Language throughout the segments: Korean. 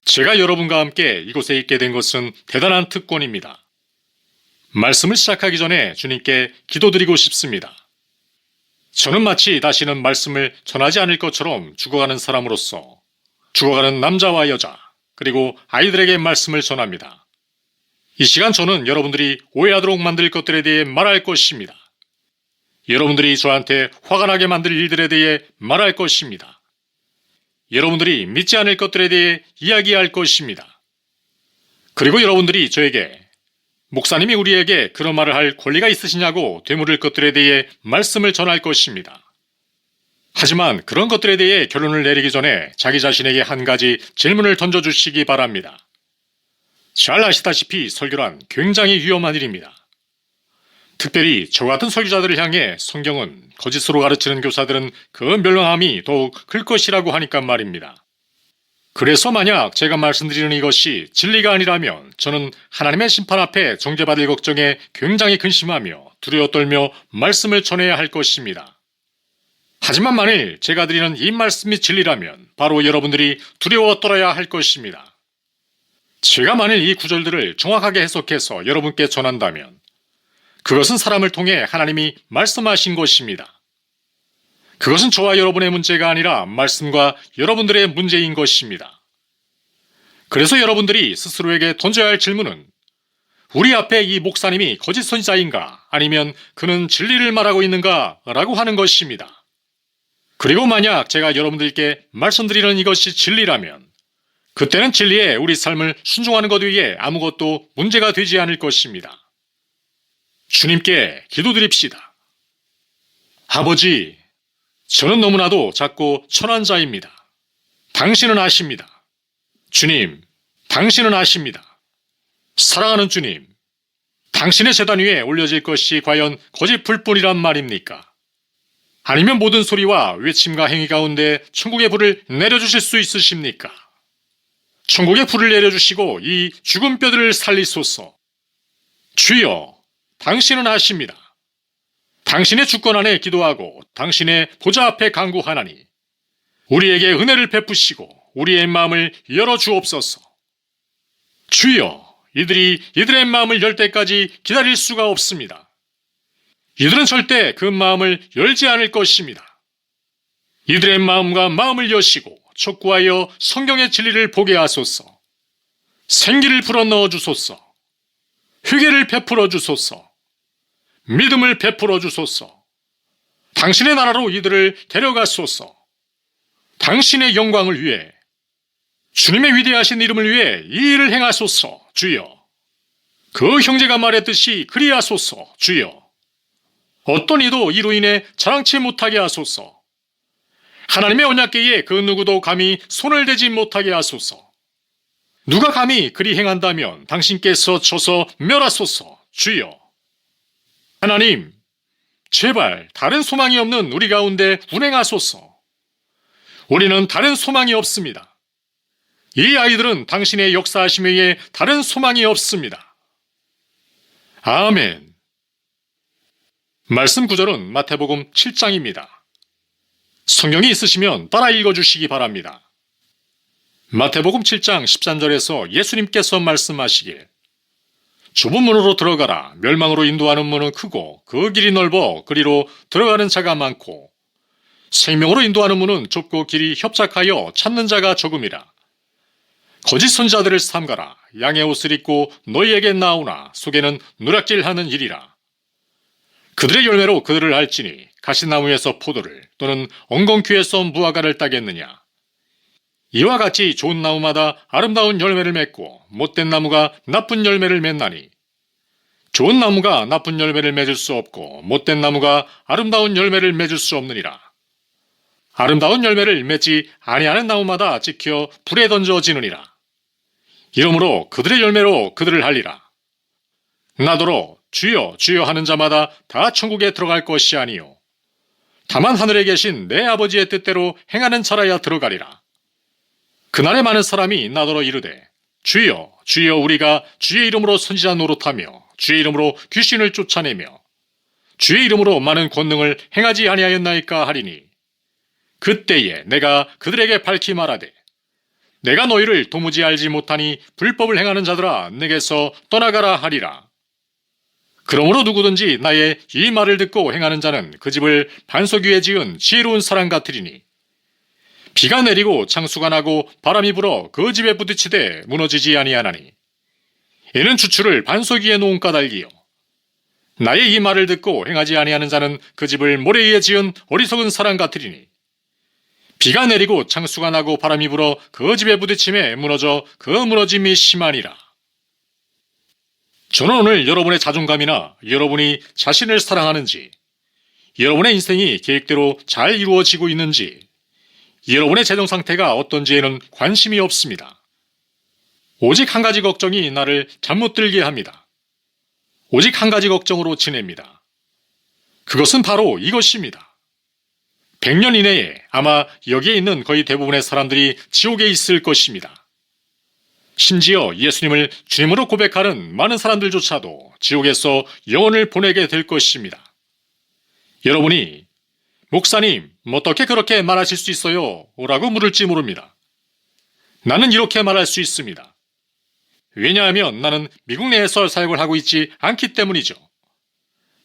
제가 여러분과 함께 이곳에 있게 된 것은 대단한 특권입니다. 말씀을 시작하기 전에 주님께 기도드리고 싶습니다. 저는 마치 다시는 말씀을 전하지 않을 것처럼 죽어가는 사람으로서 죽어가는 남자와 여자, 그리고 아이들에게 말씀을 전합니다. 이 시간 저는 여러분들이 오해하도록 만들 것들에 대해 말할 것입니다. 여러분들이 저한테 화가 나게 만들 일들에 대해 말할 것입니다. 여러분들이 믿지 않을 것들에 대해 이야기할 것입니다. 그리고 여러분들이 저에게 목사님이 우리에게 그런 말을 할 권리가 있으시냐고 되물을 것들에 대해 말씀을 전할 것입니다. 하지만 그런 것들에 대해 결론을 내리기 전에 자기 자신에게 한 가지 질문을 던져주시기 바랍니다. 잘 아시다시피 설교란 굉장히 위험한 일입니다. 특별히 저 같은 설교자들을 향해 성경은 거짓으로 가르치는 교사들은 그 멸망함이 더욱 클 것이라고 하니까 말입니다. 그래서 만약 제가 말씀드리는 이것이 진리가 아니라면 저는 하나님의 심판 앞에 정죄받을 걱정에 굉장히 근심하며 두려워 떨며 말씀을 전해야 할 것입니다. 하지만 만일 제가 드리는 이 말씀이 진리라면 바로 여러분들이 두려워 떨어야 할 것입니다. 제가 만일 이 구절들을 정확하게 해석해서 여러분께 전한다면 그것은 사람을 통해 하나님이 말씀하신 것입니다. 그것은 저와 여러분의 문제가 아니라 말씀과 여러분들의 문제인 것입니다. 그래서 여러분들이 스스로에게 던져야 할 질문은 우리 앞에 이 목사님이 거짓 선지자인가 아니면 그는 진리를 말하고 있는가 라고 하는 것입니다. 그리고 만약 제가 여러분들께 말씀드리는 이것이 진리라면 그때는 진리에 우리 삶을 순종하는 것 외에 아무것도 문제가 되지 않을 것입니다. 주님께 기도드립시다. 아버지, 저는 너무나도 작고 천한 자입니다. 당신은 아십니다. 주님, 당신은 아십니다. 사랑하는 주님, 당신의 제단 위에 올려질 것이 과연 거짓 불뿐이란 말입니까? 아니면 모든 소리와 외침과 행위 가운데 천국의 불을 내려주실 수 있으십니까? 천국의 불을 내려주시고 이 죽은 뼈들을 살리소서. 주여, 당신은 아십니다. 당신의 주권 안에 기도하고 당신의 보좌 앞에 간구하나니 우리에게 은혜를 베푸시고 우리의 마음을 열어주옵소서. 주여, 이들의 마음을 열 때까지 기다릴 수가 없습니다. 이들은 절대 그 마음을 열지 않을 것입니다. 이들의 마음과 마음을 여시고 촉구하여 성경의 진리를 보게 하소서. 생기를 불어넣어 주소서. 회개를 베풀어 주소서. 믿음을 베풀어 주소서. 당신의 나라로 이들을 데려가소서. 당신의 영광을 위해 주님의 위대하신 이름을 위해 이 일을 행하소서. 주여, 그 형제가 말했듯이 그리하소서. 주여, 어떤 이도 이로 인해 자랑치 못하게 하소서. 하나님의 언약궤에 그 누구도 감히 손을 대지 못하게 하소서. 누가 감히 그리 행한다면 당신께서 쳐서 멸하소서. 주여, 하나님, 제발 다른 소망이 없는 우리 가운데 운행하소서. 우리는 다른 소망이 없습니다. 이 아이들은 당신의 역사하심에 의해 다른 소망이 없습니다. 아멘. 말씀 구절은 마태복음 7장입니다. 성경이 있으시면 따라 읽어주시기 바랍니다. 마태복음 7장 13절에서 예수님께서 말씀하시길 좁은 문으로 들어가라. 멸망으로 인도하는 문은 크고 그 길이 넓어 그리로 들어가는 자가 많고 생명으로 인도하는 문은 좁고 길이 협착하여 찾는 자가 적음이라. 거짓 선지자들을 삼가라. 양의 옷을 입고 너희에게 나오나 속에는 누락질하는 일이라. 그들의 열매로 그들을 알지니 가시나무에서 포도를 또는 엉겅퀴에서 무화과를 따겠느냐. 이와 같이 좋은 나무마다 아름다운 열매를 맺고 못된 나무가 나쁜 열매를 맺나니 좋은 나무가 나쁜 열매를 맺을 수 없고 못된 나무가 아름다운 열매를 맺을 수 없느니라. 아름다운 열매를 맺지 아니하는 나무마다 찍혀 불에 던져지느니라. 이러므로 그들의 열매로 그들을 알리라. 나더러 주여 주여 하는 자마다 다 천국에 들어갈 것이 아니요 다만 하늘에 계신 내 아버지의 뜻대로 행하는 자라야 들어가리라. 그날에 많은 사람이 나더러 이르되 주여 주여 우리가 주의 이름으로 선지자 노릇하며 주의 이름으로 귀신을 쫓아내며 주의 이름으로 많은 권능을 행하지 아니하였나이까 하리니 그때에 내가 그들에게 밝히 말하되 내가 너희를 도무지 알지 못하니 불법을 행하는 자들아 내게서 떠나가라 하리라. 그러므로 누구든지 나의 이 말을 듣고 행하는 자는 그 집을 반석 위에 지은 지혜로운 사람 같으리니 비가 내리고 창수가 나고 바람이 불어 그 집에 부딪히되 무너지지 아니하나니 이는 주추를 반석 위에 놓은 까닭이요 나의 이 말을 듣고 행하지 아니하는 자는 그 집을 모래 위에 지은 어리석은 사람 같으리니 비가 내리고 창수가 나고 바람이 불어 그 집에 부딪힘에 무너져 그 무너짐이 심하니라. 저는 오늘 여러분의 자존감이나 여러분이 자신을 사랑하는지, 여러분의 인생이 계획대로 잘 이루어지고 있는지, 여러분의 재정 상태가 어떤지에는 관심이 없습니다. 오직 한 가지 걱정이 나를 잠 못 들게 합니다. 오직 한 가지 걱정으로 지냅니다. 그것은 바로 이것입니다. 100년 이내에 아마 여기에 있는 거의 대부분의 사람들이 지옥에 있을 것입니다. 심지어 예수님을 주님으로 고백하는 많은 사람들조차도 지옥에서 영혼을 보내게 될 것입니다. 여러분이 목사님, 어떻게 그렇게 말하실 수 있어요? 라고 물을지 모릅니다. 나는 이렇게 말할 수 있습니다. 왜냐하면 나는 미국 내에서 사역을 하고 있지 않기 때문이죠.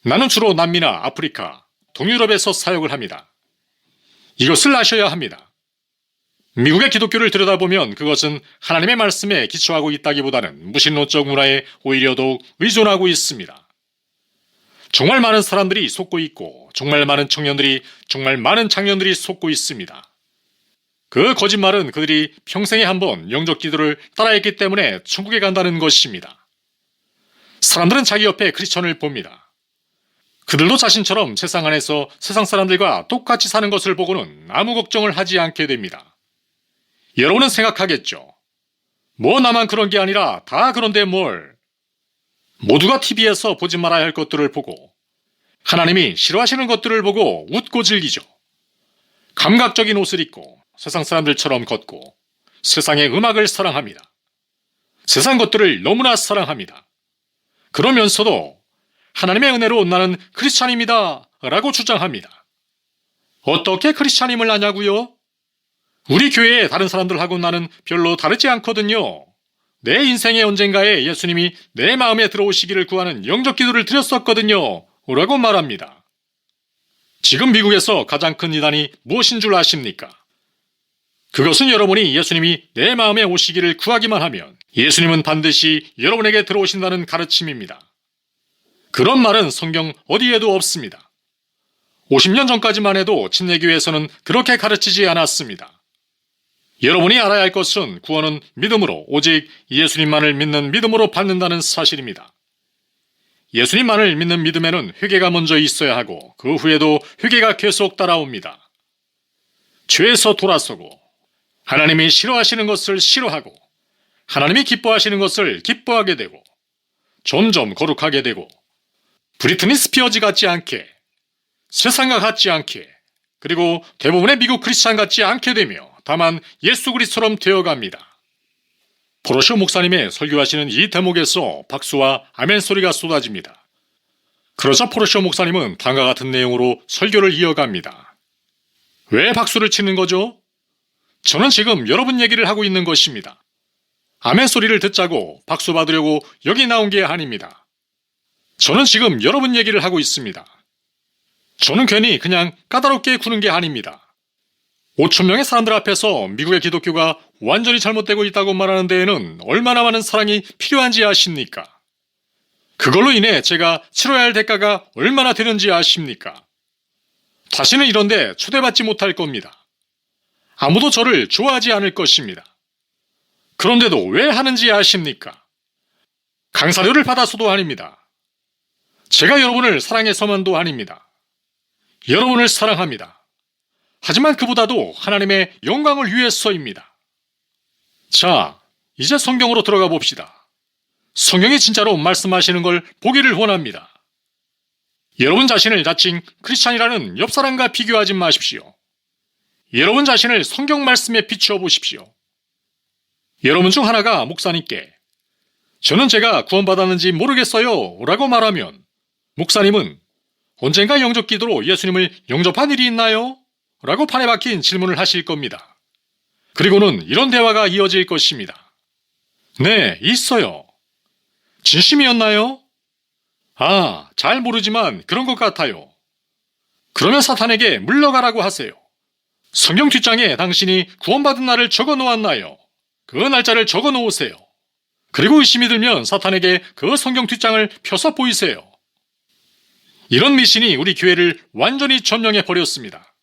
나는 주로 남미나 아프리카, 동유럽에서 사역을 합니다. 이것을 아셔야 합니다. 미국의 기독교를 들여다보면 그것은 하나님의 말씀에 기초하고 있다기보다는 무신론적 문화에 오히려 더욱 의존하고 있습니다. 정말 많은 사람들이 속고 있고 정말 많은 청년들이 정말 많은 장년들이 속고 있습니다. 그 거짓말은 그들이 평생에 한 번 영적 기도를 따라했기 때문에 천국에 간다는 것입니다. 사람들은 자기 옆에 크리스천을 봅니다. 그들도 자신처럼 세상 안에서 세상 사람들과 똑같이 사는 것을 보고는 아무 걱정을 하지 않게 됩니다. 여러분은 생각하겠죠. 뭐 나만 그런 게 아니라 다 그런데 뭘. 모두가 TV에서 보지 말아야 할 것들을 보고 하나님이 싫어하시는 것들을 보고 웃고 즐기죠. 감각적인 옷을 입고 세상 사람들처럼 걷고 세상의 음악을 사랑합니다. 세상 것들을 너무나 사랑합니다. 그러면서도 하나님의 은혜로 나는 크리스찬입니다 라고 주장합니다. 어떻게 크리스찬임을 아냐고요? 우리 교회의 다른 사람들하고 나는 별로 다르지 않거든요. 내 인생의 언젠가에 예수님이 내 마음에 들어오시기를 구하는 영적 기도를 드렸었거든요 라고 말합니다. 지금 미국에서 가장 큰 이단이 무엇인 줄 아십니까? 그것은 여러분이 예수님이 내 마음에 오시기를 구하기만 하면 예수님은 반드시 여러분에게 들어오신다는 가르침입니다. 그런 말은 성경 어디에도 없습니다. 50년 전까지만 해도 침례교회에서는 그렇게 가르치지 않았습니다. 여러분이 알아야 할 것은 구원은 믿음으로 오직 예수님만을 믿는 믿음으로 받는다는 사실입니다. 예수님만을 믿는 믿음에는 회개가 먼저 있어야 하고 그 후에도 회개가 계속 따라옵니다. 죄에서 돌아서고 하나님이 싫어하시는 것을 싫어하고 하나님이 기뻐하시는 것을 기뻐하게 되고 점점 거룩하게 되고 브리트니 스피어즈 같지 않게 세상과 같지 않게 그리고 대부분의 미국 크리스찬 같지 않게 되며 다만 예수 그리스도처럼 되어갑니다. 포로쇼 목사님의 설교하시는 이 대목에서 박수와 아멘 소리가 쏟아집니다. 그러자 포로쇼 목사님은 다음과 같은 내용으로 설교를 이어갑니다. 왜 박수를 치는 거죠? 저는 지금 여러분 얘기를 하고 있는 것입니다. 아멘 소리를 듣자고 박수 받으려고 여기 나온 게 아닙니다. 저는 지금 여러분 얘기를 하고 있습니다. 저는 괜히 그냥 까다롭게 구는 게 아닙니다. 5천 명의 사람들 앞에서 미국의 기독교가 완전히 잘못되고 있다고 말하는 데에는 얼마나 많은 사랑이 필요한지 아십니까? 그걸로 인해 제가 치러야 할 대가가 얼마나 되는지 아십니까? 다시는 이런데 초대받지 못할 겁니다. 아무도 저를 좋아하지 않을 것입니다. 그런데도 왜 하는지 아십니까? 강사료를 받아서도 아닙니다. 제가 여러분을 사랑해서만도 아닙니다. 여러분을 사랑합니다. 하지만 그보다도 하나님의 영광을 위해서입니다. 자, 이제 성경으로 들어가 봅시다. 성경이 진짜로 말씀하시는 걸 보기를 원합니다. 여러분 자신을 자칭 크리스찬이라는 옆 사람과 비교하지 마십시오. 여러분 자신을 성경 말씀에 비추어 보십시오. 여러분 중 하나가 목사님께 저는 제가 구원받았는지 모르겠어요 라고 말하면 목사님은 언젠가 영접 기도로 예수님을 영접한 일이 있나요? 라고 판에 박힌 질문을 하실 겁니다. 그리고는 이런 대화가 이어질 것입니다. 네, 있어요. 진심이었나요? 아, 잘 모르지만 그런 것 같아요. 그러면 사탄에게 물러가라고 하세요. 성경 뒷장에 당신이 구원받은 날을 적어 놓았나요? 그 날짜를 적어 놓으세요. 그리고 의심이 들면 사탄에게 그 성경 뒷장을 펴서 보이세요. 이런 미신이 우리 교회를 완전히 점령해 버렸습니다.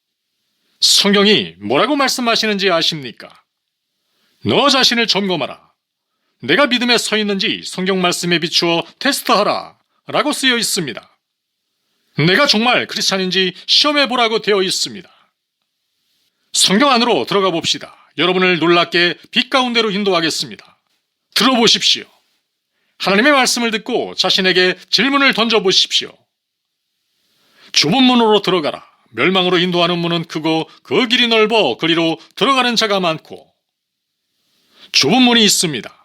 성경이 뭐라고 말씀하시는지 아십니까? 너 자신을 점검하라. 내가 믿음에 서 있는지 성경 말씀에 비추어 테스트하라 라고 쓰여 있습니다. 내가 정말 크리스찬인지 시험해 보라고 되어 있습니다. 성경 안으로 들어가 봅시다. 여러분을 놀랍게 빛 가운데로 인도하겠습니다. 들어보십시오. 하나님의 말씀을 듣고 자신에게 질문을 던져보십시오. 좁은 문으로 들어가라. 멸망으로 인도하는 문은 크고 그 길이 넓어 그리로 들어가는 자가 많고. 좁은 문이 있습니다.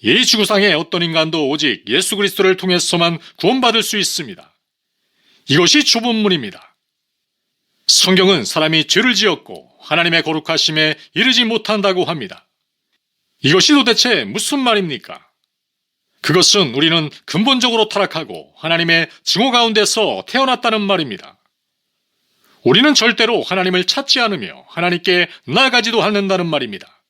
이 지구상의 어떤 인간도 오직 예수 그리스도를 통해서만 구원받을 수 있습니다. 이것이 좁은 문입니다. 성경은 사람이 죄를 지었고 하나님의 거룩하심에 이르지 못한다고 합니다. 이것이 도대체 무슨 말입니까? 그것은 우리는 근본적으로 타락하고 하나님의 증오 가운데서 태어났다는 말입니다. 우리는 절대로 하나님을 찾지 않으며 하나님께 나아가지도 않는다는 말입니다.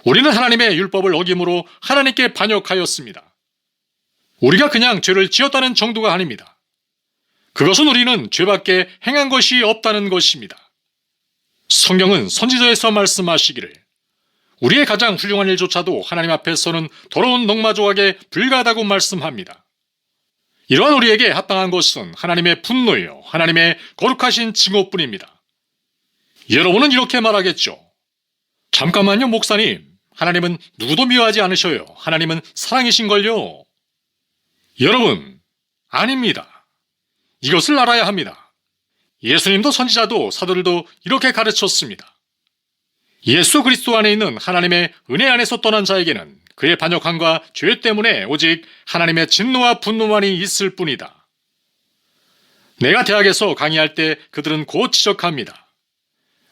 우리는 하나님의 율법을 어김으로 하나님께 반역하였습니다. 우리가 그냥 죄를 지었다는 정도가 아닙니다. 그것은 우리는 죄밖에 행한 것이 없다는 것입니다. 성경은 선지자에서 말씀하시기를 우리의 가장 훌륭한 일조차도 하나님 앞에서는 더러운 넉마 조각에 불과하다고 말씀합니다. 이러한 우리에게 합당한 것은 하나님의 분노요, 하나님의 거룩하신 증오뿐입니다. 여러분은 이렇게 말하겠죠. 잠깐만요, 목사님. 하나님은 누구도 미워하지 않으셔요. 하나님은 사랑이신걸요. 여러분, 아닙니다. 이것을 알아야 합니다. 예수님도 선지자도 사도들도 이렇게 가르쳤습니다. 예수 그리스도 안에 있는 하나님의 은혜 안에서 떠난 자에게는 그의 반역함과 죄 때문에 오직 하나님의 진노와 분노만이 있을 뿐이다. 내가 대학에서 강의할 때 그들은 곧 지적합니다.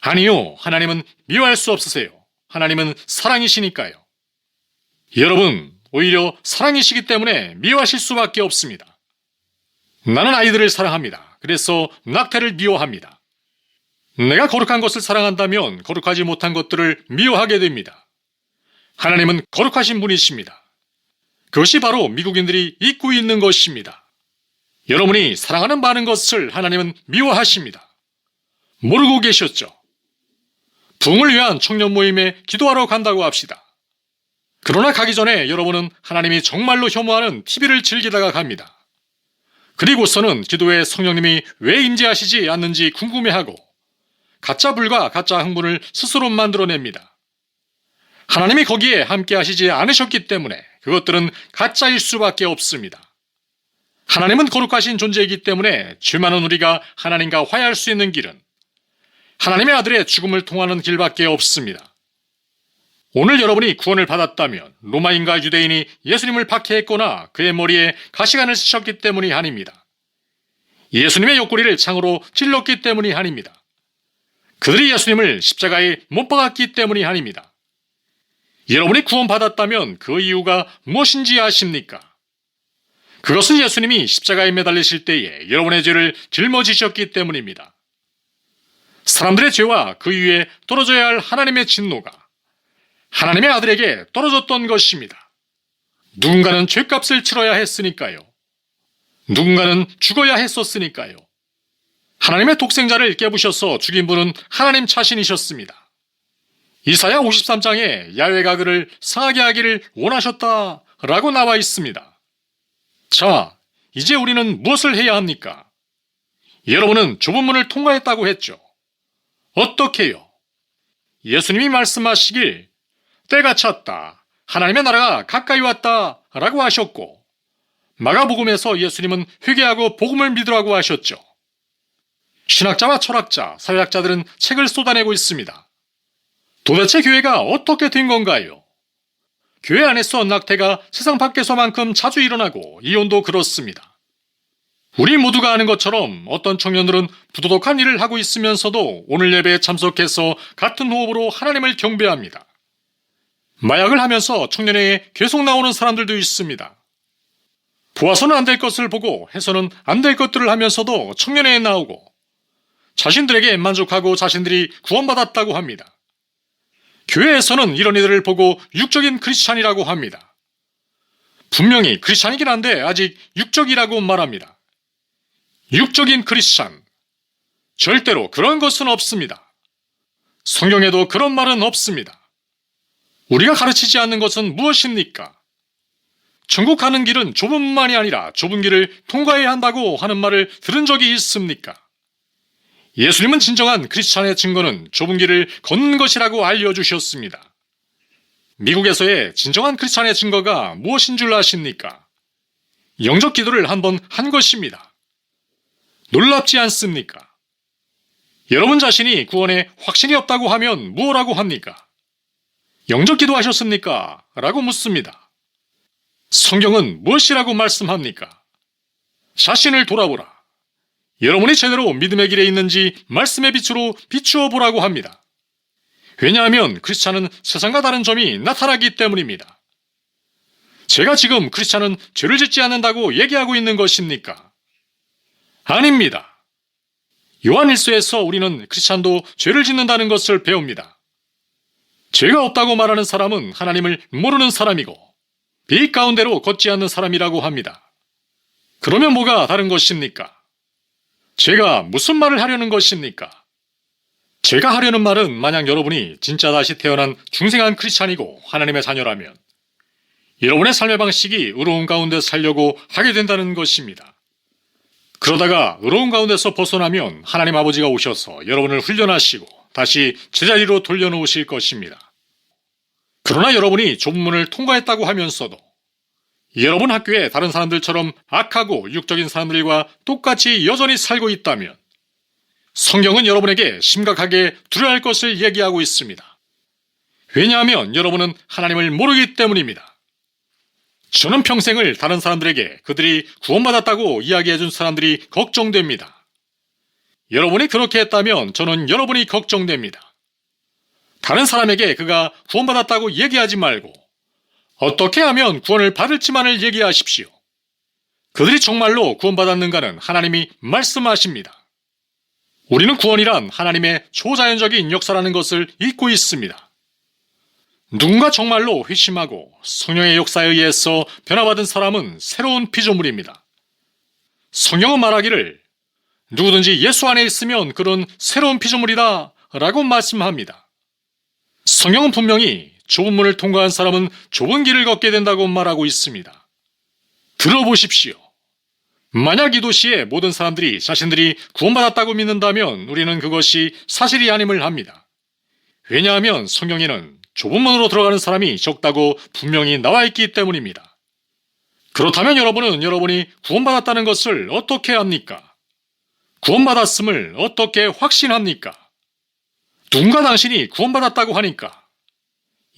아니요, 하나님은 미워할 수 없으세요. 하나님은 사랑이시니까요. 여러분, 오히려 사랑이시기 때문에 미워하실 수밖에 없습니다. 나는 아이들을 사랑합니다. 그래서 낙태를 미워합니다. 내가 거룩한 것을 사랑한다면 거룩하지 못한 것들을 미워하게 됩니다. 하나님은 거룩하신 분이십니다. 그것이 바로 미국인들이 잊고 있는 것입니다. 여러분이 사랑하는 많은 것을 하나님은 미워하십니다. 모르고 계셨죠? 부흥을 위한 청년 모임에 기도하러 간다고 합시다. 그러나 가기 전에 여러분은 하나님이 정말로 혐오하는 TV를 즐기다가 갑니다. 그리고서는 기도에 성령님이 왜 임재하시지 않는지 궁금해하고 가짜 불과 가짜 흥분을 스스로 만들어냅니다. 하나님이 거기에 함께 하시지 않으셨기 때문에 그것들은 가짜일 수밖에 없습니다. 하나님은 거룩하신 존재이기 때문에 죄 많은 우리가 하나님과 화해할 수 있는 길은 하나님의 아들의 죽음을 통하는 길밖에 없습니다. 오늘 여러분이 구원을 받았다면 로마인과 유대인이 예수님을 박해했거나 그의 머리에 가시관을 쓰셨기 때문이 아닙니다. 예수님의 옆구리를 창으로 찔렀기 때문이 아닙니다. 그들이 예수님을 십자가에 못 박았기 때문이 아닙니다. 여러분이 구원받았다면 그 이유가 무엇인지 아십니까? 그것은 예수님이 십자가에 매달리실 때에 여러분의 죄를 짊어지셨기 때문입니다. 사람들의 죄와 그 위에 떨어져야 할 하나님의 진노가 하나님의 아들에게 떨어졌던 것입니다. 누군가는 죄값을 치러야 했으니까요. 누군가는 죽어야 했었으니까요. 하나님의 독생자를 깨부셔서 죽인 분은 하나님 자신이셨습니다. 이사야 53장에 야훼가 그를 상하게 하기를 원하셨다라고 나와 있습니다. 자, 이제 우리는 무엇을 해야 합니까? 여러분은 좁은 문을 통과했다고 했죠. 어떻게요? 예수님이 말씀하시길 때가 찼다. 하나님의 나라가 가까이 왔다 라고 하셨고 마가복음에서 예수님은 회개하고 복음을 믿으라고 하셨죠. 신학자와 철학자, 사회학자들은 책을 쏟아내고 있습니다. 도대체 교회가 어떻게 된 건가요? 교회 안에서 낙태가 세상 밖에서만큼 자주 일어나고 이혼도 그렇습니다. 우리 모두가 아는 것처럼 어떤 청년들은 부도덕한 일을 하고 있으면서도 오늘 예배에 참석해서 같은 호흡으로 하나님을 경배합니다. 마약을 하면서 청년회에 계속 나오는 사람들도 있습니다. 보아서는 안 될 것을 보고 해서는 안 될 것들을 하면서도 청년회에 나오고 자신들에게 만족하고 자신들이 구원받았다고 합니다. 교회에서는 이런 이들을 보고 육적인 크리스찬이라고 합니다. 분명히 크리스찬이긴 한데 아직 육적이라고 말합니다. 육적인 크리스찬. 절대로 그런 것은 없습니다. 성경에도 그런 말은 없습니다. 우리가 가르치지 않는 것은 무엇입니까? 천국 가는 길은 좁은만이 아니라 좁은 길을 통과해야 한다고 하는 말을 들은 적이 있습니까? 예수님은 진정한 크리스찬의 증거는 좁은 길을 걷는 것이라고 알려주셨습니다. 미국에서의 진정한 크리스찬의 증거가 무엇인 줄 아십니까? 영적 기도를 한번 한 것입니다. 놀랍지 않습니까? 여러분 자신이 구원에 확신이 없다고 하면 무엇라고 합니까? 영적 기도하셨습니까? 라고 묻습니다. 성경은 무엇이라고 말씀합니까? 자신을 돌아보라. 여러분이 제대로 믿음의 길에 있는지 말씀의 빛으로 비추어 보라고 합니다. 왜냐하면 크리스찬은 세상과 다른 점이 나타나기 때문입니다. 제가 지금 크리스찬은 죄를 짓지 않는다고 얘기하고 있는 것입니까? 아닙니다. 요한 1서에서 우리는 크리스찬도 죄를 짓는다는 것을 배웁니다. 죄가 없다고 말하는 사람은 하나님을 모르는 사람이고 빛 가운데로 걷지 않는 사람이라고 합니다. 그러면 뭐가 다른 것입니까? 제가 무슨 말을 하려는 것입니까? 제가 하려는 말은 만약 여러분이 진짜 다시 태어난 중생한 크리스찬이고 하나님의 자녀라면 여러분의 삶의 방식이 의로운 가운데 살려고 하게 된다는 것입니다. 그러다가 의로운 가운데서 벗어나면 하나님 아버지가 오셔서 여러분을 훈련하시고 다시 제자리로 돌려놓으실 것입니다. 그러나 여러분이 좁은 문을 통과했다고 하면서도 여러분 학교에 다른 사람들처럼 악하고 육적인 사람들과 똑같이 여전히 살고 있다면 성경은 여러분에게 심각하게 두려워할 것을 얘기하고 있습니다. 왜냐하면 여러분은 하나님을 모르기 때문입니다. 저는 평생을 다른 사람들에게 그들이 구원받았다고 이야기해준 사람들이 걱정됩니다. 여러분이 그렇게 했다면 저는 여러분이 걱정됩니다. 다른 사람에게 그가 구원받았다고 얘기하지 말고 어떻게 하면 구원을 받을지만을 얘기하십시오. 그들이 정말로 구원받았는가는 하나님이 말씀하십니다. 우리는 구원이란 하나님의 초자연적인 역사라는 것을 잊고 있습니다. 누군가 정말로 회심하고 성령의 역사에 의해서 변화받은 사람은 새로운 피조물입니다. 성경은 말하기를 누구든지 예수 안에 있으면 그런 새로운 피조물이다 라고 말씀합니다. 성경은 분명히 좁은 문을 통과한 사람은 좁은 길을 걷게 된다고 말하고 있습니다. 들어보십시오. 만약 이 도시의 모든 사람들이 자신들이 구원받았다고 믿는다면 우리는 그것이 사실이 아님을 합니다. 왜냐하면 성경에는 좁은 문으로 들어가는 사람이 적다고 분명히 나와 있기 때문입니다. 그렇다면 여러분은 여러분이 구원받았다는 것을 어떻게 합니까? 구원받았음을 어떻게 확신합니까? 누군가 당신이 구원받았다고 하니까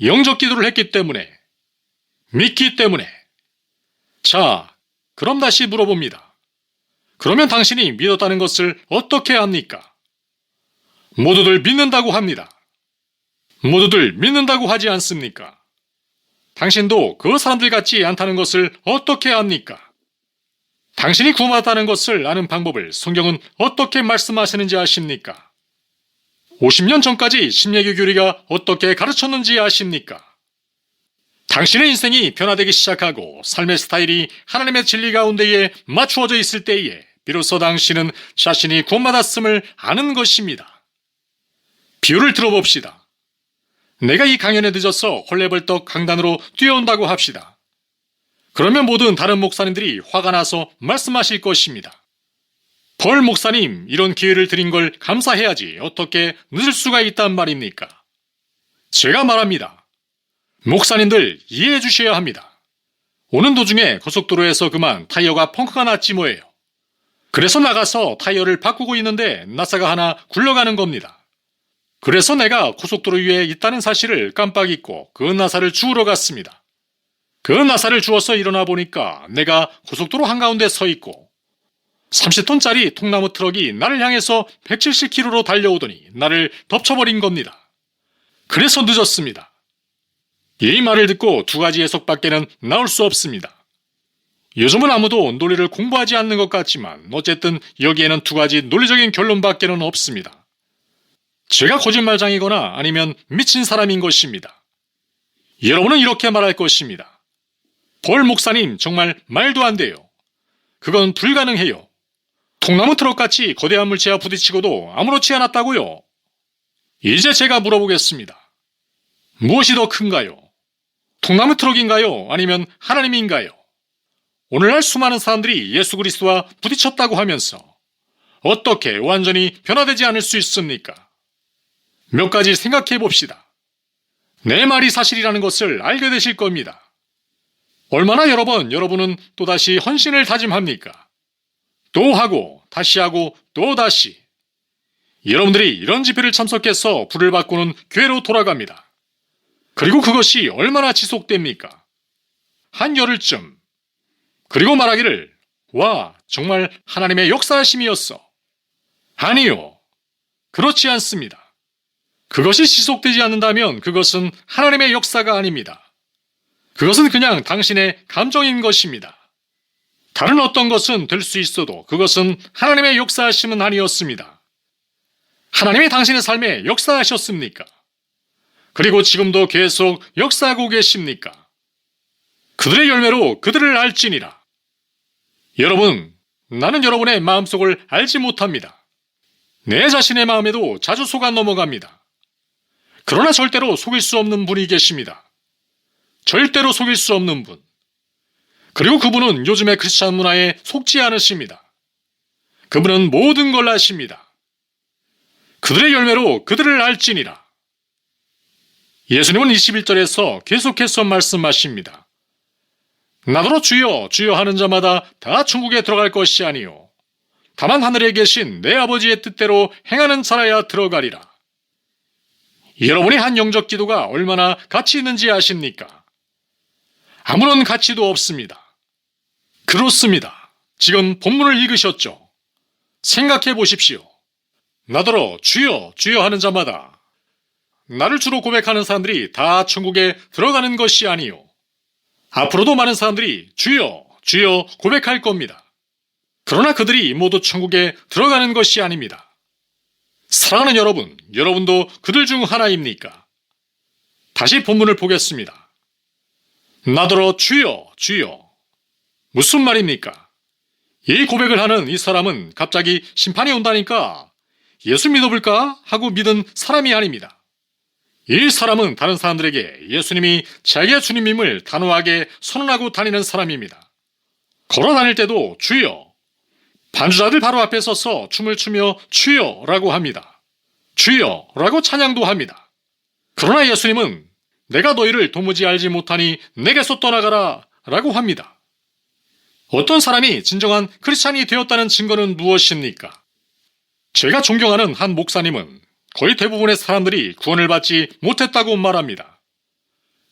영적 기도를 했기 때문에, 믿기 때문에. 자, 그럼 다시 물어봅니다. 그러면 당신이 믿었다는 것을 어떻게 합니까? 모두들 믿는다고 합니다. 모두들 믿는다고 하지 않습니까? 당신도 그 사람들 같지 않다는 것을 어떻게 합니까? 당신이 구원받았다는 것을 아는 방법을 성경은 어떻게 말씀하시는지 아십니까? 50년 전까지 심예교 교리가 어떻게 가르쳤는지 아십니까? 당신의 인생이 변화되기 시작하고 삶의 스타일이 하나님의 진리 가운데에 맞추어져 있을 때에 비로소 당신은 자신이 구원받았음을 아는 것입니다. 비유를 들어봅시다. 내가 이 강연에 늦어서 헐레벌떡 강단으로 뛰어온다고 합시다. 그러면 모든 다른 목사님들이 화가 나서 말씀하실 것입니다. 벌 목사님, 이런 기회를 드린 걸 감사해야지 어떻게 늦을 수가 있단 말입니까? 제가 말합니다. 목사님들 이해해 주셔야 합니다. 오는 도중에 고속도로에서 그만 타이어가 펑크가 났지 뭐예요. 그래서 나가서 타이어를 바꾸고 있는데 나사가 하나 굴러가는 겁니다. 그래서 내가 고속도로 위에 있다는 사실을 깜빡 잊고 그 나사를 주우러 갔습니다. 그 나사를 주워서 일어나 보니까 내가 고속도로 한가운데 서 있고 30톤짜리 통나무 트럭이 나를 향해서 170km로 달려오더니 나를 덮쳐버린 겁니다. 그래서 늦었습니다. 이 말을 듣고 두 가지 해석밖에는 나올 수 없습니다. 요즘은 아무도 논리를 공부하지 않는 것 같지만 어쨌든 여기에는 두 가지 논리적인 결론밖에는 없습니다. 제가 거짓말장이거나 아니면 미친 사람인 것입니다. 여러분은 이렇게 말할 것입니다. 볼 목사님 정말 말도 안 돼요. 그건 불가능해요. 통나무 트럭같이 거대한 물체와 부딪히고도 아무렇지 않았다고요. 이제 제가 물어보겠습니다. 무엇이 더 큰가요? 통나무 트럭인가요? 아니면 하나님인가요? 오늘날 수많은 사람들이 예수 그리스도와 부딪혔다고 하면서 어떻게 완전히 변화되지 않을 수 있습니까? 몇 가지 생각해 봅시다. 내 말이 사실이라는 것을 알게 되실 겁니다. 얼마나 여러 번 여러분은 또다시 헌신을 다짐합니까? 또 하고 다시 하고 또 다시. 여러분들이 이런 집회를 참석해서 불을 바꾸는 교회로 돌아갑니다. 그리고 그것이 얼마나 지속됩니까? 한 열흘쯤. 그리고 말하기를 와 정말 하나님의 역사하심이었어. 아니요. 그렇지 않습니다. 그것이 지속되지 않는다면 그것은 하나님의 역사가 아닙니다. 그것은 그냥 당신의 감정인 것입니다. 다른 어떤 것은 될 수 있어도 그것은 하나님의 역사하심은 아니었습니다. 하나님이 당신의 삶에 역사하셨습니까? 그리고 지금도 계속 역사하고 계십니까? 그들의 열매로 그들을 알지니라. 여러분, 나는 여러분의 마음속을 알지 못합니다. 내 자신의 마음에도 자주 속아 넘어갑니다. 그러나 절대로 속일 수 없는 분이 계십니다. 절대로 속일 수 없는 분. 그리고 그분은 요즘의 크리스찬 문화에 속지 않으십니다. 그분은 모든 걸 아십니다. 그들의 열매로 그들을 알지니라. 예수님은 21절에서 계속해서 말씀하십니다. 나더러 주여 주여 하는 자마다 다 천국에 들어갈 것이 아니요 다만 하늘에 계신 내 아버지의 뜻대로 행하는 자라야 들어가리라. 여러분이 한 영적 기도가 얼마나 가치 있는지 아십니까? 아무런 가치도 없습니다. 그렇습니다. 지금 본문을 읽으셨죠? 생각해 보십시오. 나더러 주여 주여 하는 자마다 나를 주로 고백하는 사람들이 다 천국에 들어가는 것이 아니요 앞으로도 많은 사람들이 주여 주여 고백할 겁니다. 그러나 그들이 모두 천국에 들어가는 것이 아닙니다. 사랑하는 여러분, 여러분도 그들 중 하나입니까? 다시 본문을 보겠습니다. 나더러 주여 주여. 무슨 말입니까? 이 고백을 하는 이 사람은 갑자기 심판이 온다니까 예수 믿어볼까 하고 믿은 사람이 아닙니다. 이 사람은 다른 사람들에게 예수님이 자기의 주님임을 단호하게 선언하고 다니는 사람입니다. 걸어 다닐 때도 주여, 반주자들 바로 앞에 서서 춤을 추며 주여 라고 합니다. 주여 라고 찬양도 합니다. 그러나 예수님은 내가 너희를 도무지 알지 못하니 내게서 떠나가라 라고 합니다. 어떤 사람이 진정한 크리스찬이 되었다는 증거는 무엇입니까? 제가 존경하는 한 목사님은 거의 대부분의 사람들이 구원을 받지 못했다고 말합니다.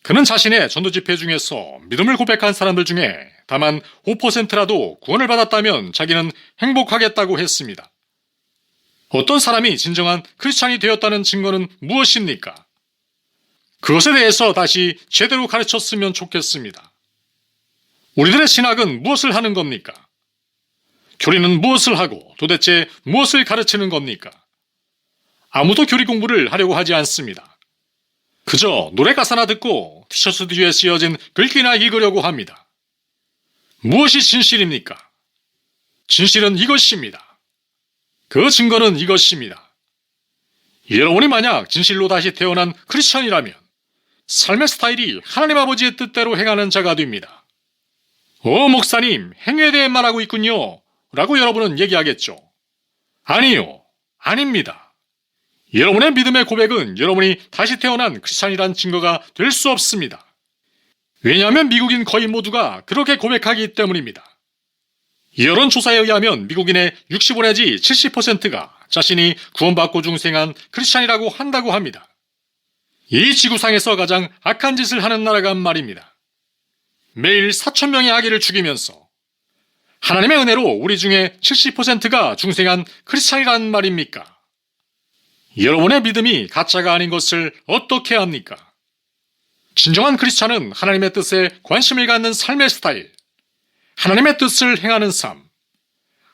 그는 자신의 전도 집회 중에서 믿음을 고백한 사람들 중에 다만 5%라도 구원을 받았다면 자기는 행복하겠다고 했습니다. 어떤 사람이 진정한 크리스찬이 되었다는 증거는 무엇입니까? 그것에 대해서 다시 제대로 가르쳤으면 좋겠습니다. 우리들의 신학은 무엇을 하는 겁니까? 교리는 무엇을 하고 도대체 무엇을 가르치는 겁니까? 아무도 교리 공부를 하려고 하지 않습니다. 그저 노래 가사나 듣고 티셔츠 뒤에 쓰여진 글귀나 읽으려고 합니다. 무엇이 진실입니까? 진실은 이것입니다. 그 증거는 이것입니다. 여러분이 만약 진실로 다시 태어난 크리스천이라면 삶의 스타일이 하나님 아버지의 뜻대로 행하는 자가 됩니다. 목사님, 행위에 대해 말하고 있군요 라고 여러분은 얘기하겠죠. 아니요, 아닙니다. 여러분의 믿음의 고백은 여러분이 다시 태어난 크리스찬이란 증거가 될 수 없습니다. 왜냐하면 미국인 거의 모두가 그렇게 고백하기 때문입니다. 여론조사에 의하면 미국인의 65 내지 70%가 자신이 구원받고 중생한 크리스찬이라고 한다고 합니다. 이 지구상에서 가장 악한 짓을 하는 나라가 말입니다. 매일 4,000명의 아기를 죽이면서 하나님의 은혜로 우리 중에 70%가 중생한 크리스찬이란 말입니까? 여러분의 믿음이 가짜가 아닌 것을 어떻게 합니까? 진정한 크리스찬은 하나님의 뜻에 관심을 갖는 삶의 스타일, 하나님의 뜻을 행하는 삶,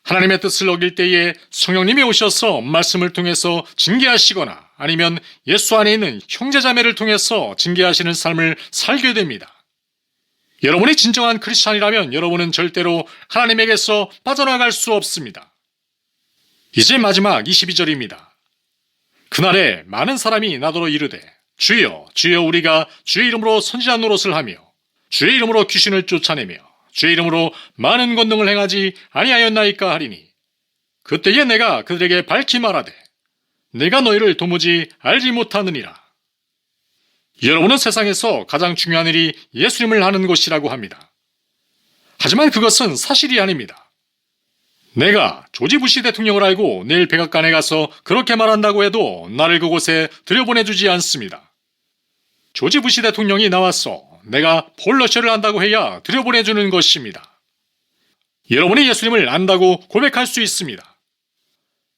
하나님의 뜻을 어길 때에 성령님이 오셔서 말씀을 통해서 징계하시거나 아니면 예수 안에 있는 형제자매를 통해서 징계하시는 삶을 살게 됩니다. 여러분이 진정한 크리스찬이라면 여러분은 절대로 하나님에게서 빠져나갈 수 없습니다. 이제 마지막 22절입니다. 그날에 많은 사람이 나더러 이르되 주여 주여 우리가 주의 이름으로 선지자 노릇을 하며 주의 이름으로 귀신을 쫓아내며 주의 이름으로 많은 권능을 행하지 아니하였나이까 하리니 그때에 내가 그들에게 밝히 말하되 내가 너희를 도무지 알지 못하느니라. 여러분은 세상에서 가장 중요한 일이 예수님을 아는 것이라고 합니다. 하지만 그것은 사실이 아닙니다. 내가 조지 부시 대통령을 알고 내일 백악관에 가서 그렇게 말한다고 해도 나를 그곳에 들여보내주지 않습니다. 조지 부시 대통령이 나와서 내가 폴 러셔를 안다고 해야 들여보내주는 것입니다. 여러분이 예수님을 안다고 고백할 수 있습니다.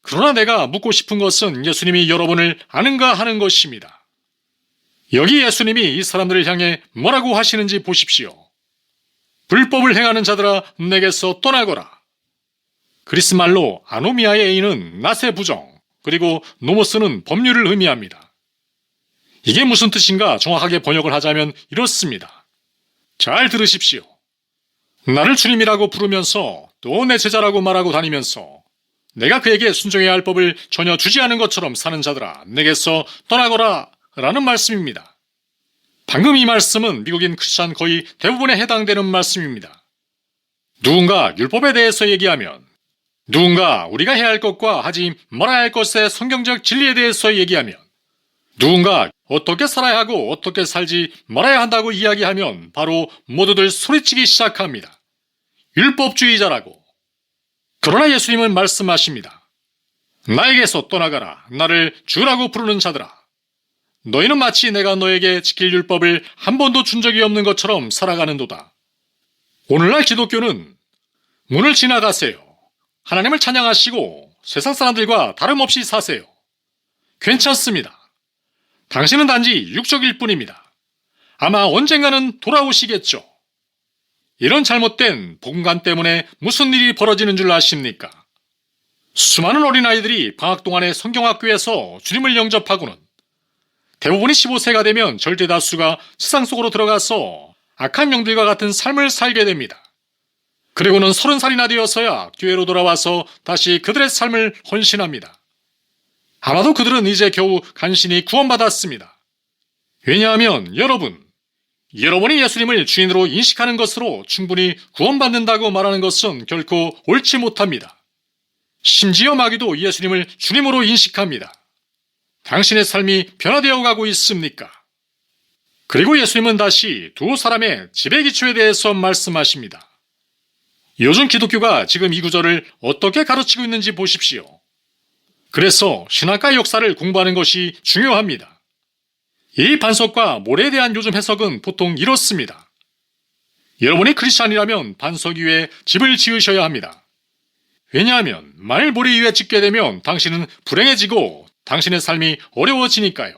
그러나 내가 묻고 싶은 것은 예수님이 여러분을 아는가 하는 것입니다. 여기 예수님이 이 사람들을 향해 뭐라고 하시는지 보십시오. 불법을 행하는 자들아 내게서 떠나거라. 그리스 말로 아노미아의 애인은 낫의 부정, 그리고 노모스는 법률을 의미합니다. 이게 무슨 뜻인가 정확하게 번역을 하자면 이렇습니다. 잘 들으십시오. 나를 주님이라고 부르면서 또 내 제자라고 말하고 다니면서 내가 그에게 순종해야 할 법을 전혀 주지 않은 것처럼 사는 자들아 내게서 떠나거라 라는 말씀입니다. 방금 이 말씀은 미국인 크리스찬 거의 대부분에 해당되는 말씀입니다. 누군가 율법에 대해서 얘기하면, 누군가 우리가 해야 할 것과 하지 말아야 할 것의 성경적 진리에 대해서 얘기하면, 누군가 어떻게 살아야 하고 어떻게 살지 말아야 한다고 이야기하면 바로 모두들 소리치기 시작합니다. 율법주의자라고. 그러나 예수님은 말씀하십니다. 나에게서 떠나가라. 나를 주라고 부르는 자들아. 너희는 마치 내가 너에게 지킬 율법을 한 번도 준 적이 없는 것처럼 살아가는도다. 오늘날 기독교는 문을 지나가세요. 하나님을 찬양하시고 세상 사람들과 다름없이 사세요. 괜찮습니다. 당신은 단지 육적일 뿐입니다. 아마 언젠가는 돌아오시겠죠. 이런 잘못된 복음관 때문에 무슨 일이 벌어지는 줄 아십니까? 수많은 어린아이들이 방학 동안에 성경학교에서 주님을 영접하고는 대부분이 15세가 되면 절대 다수가 세상 속으로 들어가서 악한 영들과 같은 삶을 살게 됩니다. 그리고는 30살이나 되어서야 교회로 돌아와서 다시 그들의 삶을 헌신합니다. 아마도 그들은 이제 겨우 간신히 구원받았습니다. 왜냐하면 여러분이 예수님을 주인으로 인식하는 것으로 충분히 구원받는다고 말하는 것은 결코 옳지 못합니다. 심지어 마귀도 예수님을 주님으로 인식합니다. 당신의 삶이 변화되어 가고 있습니까? 그리고 예수님은 다시 두 사람의 지배기초에 대해서 말씀하십니다. 요즘 기독교가 지금 이 구절을 어떻게 가르치고 있는지 보십시오. 그래서 신학과 역사를 공부하는 것이 중요합니다. 이 반석과 모래에 대한 요즘 해석은 보통 이렇습니다. 여러분이 크리스찬이라면 반석 위에 집을 지으셔야 합니다. 왜냐하면 만일 모래 위에 짓게 되면 당신은 불행해지고 당신의 삶이 어려워지니까요.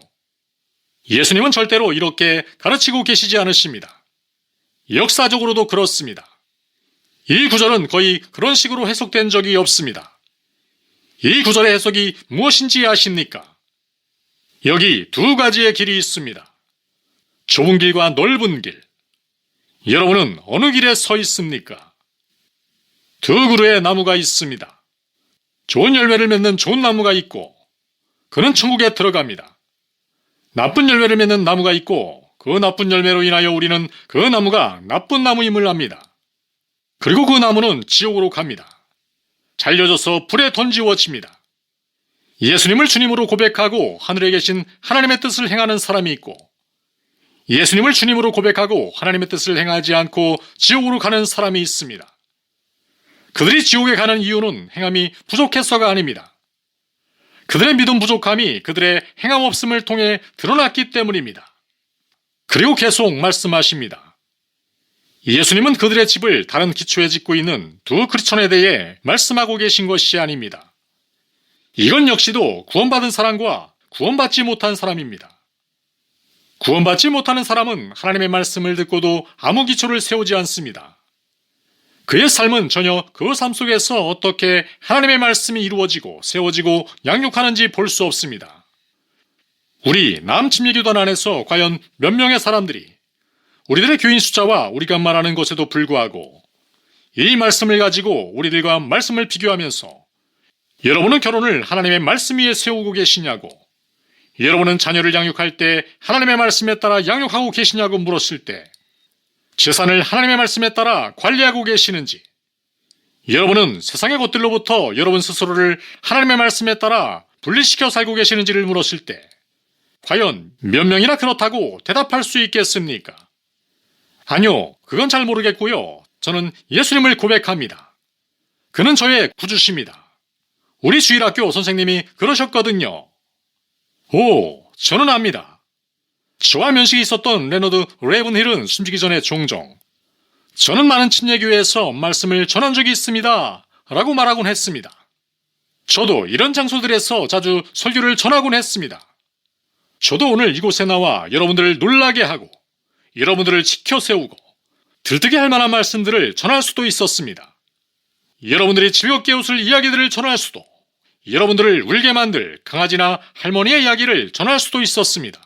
예수님은 절대로 이렇게 가르치고 계시지 않으십니다. 역사적으로도 그렇습니다. 이 구절은 거의 그런 식으로 해석된 적이 없습니다. 이 구절의 해석이 무엇인지 아십니까? 여기 두 가지의 길이 있습니다. 좁은 길과 넓은 길. 여러분은 어느 길에 서 있습니까? 두 그루의 나무가 있습니다. 좋은 열매를 맺는 좋은 나무가 있고 그는 천국에 들어갑니다. 나쁜 열매를 맺는 나무가 있고 그 나쁜 열매로 인하여 우리는 그 나무가 나쁜 나무임을 압니다. 그리고 그 나무는 지옥으로 갑니다. 잘려져서 불에 던지워집니다. 예수님을 주님으로 고백하고 하늘에 계신 하나님의 뜻을 행하는 사람이 있고 예수님을 주님으로 고백하고 하나님의 뜻을 행하지 않고 지옥으로 가는 사람이 있습니다. 그들이 지옥에 가는 이유는 행함이 부족해서가 아닙니다. 그들의 믿음 부족함이 그들의 행함 없음을 통해 드러났기 때문입니다. 그리고 계속 말씀하십니다. 예수님은 그들의 집을 다른 기초에 짓고 있는 두 크리스천에 대해 말씀하고 계신 것이 아닙니다. 이건 역시도 구원받은 사람과 구원받지 못한 사람입니다. 구원받지 못하는 사람은 하나님의 말씀을 듣고도 아무 기초를 세우지 않습니다. 그의 삶은 전혀 그 삶 속에서 어떻게 하나님의 말씀이 이루어지고 세워지고 양육하는지 볼 수 없습니다. 우리 남침례교단 안에서 과연 몇 명의 사람들이 우리들의 교인 숫자와 우리가 말하는 것에도 불구하고 이 말씀을 가지고 우리들과 말씀을 비교하면서 여러분은 결혼을 하나님의 말씀 위에 세우고 계시냐고, 여러분은 자녀를 양육할 때 하나님의 말씀에 따라 양육하고 계시냐고 물었을 때 재산을 하나님의 말씀에 따라 관리하고 계시는지, 여러분은 세상의 것들로부터 여러분 스스로를 하나님의 말씀에 따라 분리시켜 살고 계시는지를 물었을 때 과연 몇 명이나 그렇다고 대답할 수 있겠습니까? 아니요, 그건 잘 모르겠고요. 저는 예수님을 고백합니다. 그는 저의 구주십니다. 우리 주일학교 선생님이 그러셨거든요. 오, 저는 압니다. 저와 면식이 있었던 레너드 레이븐힐은 숨지기 전에 종종 저는 많은 침례교회에서 말씀을 전한 적이 있습니다 라고 말하곤 했습니다. 저도 이런 장소들에서 자주 설교를 전하곤 했습니다. 저도 오늘 이곳에 나와 여러분들을 놀라게 하고 여러분들을 지켜 세우고 들뜨게 할 만한 말씀들을 전할 수도 있었습니다. 여러분들이 즐겁게 웃을 이야기들을 전할 수도, 여러분들을 울게 만들 강아지나 할머니의 이야기를 전할 수도 있었습니다.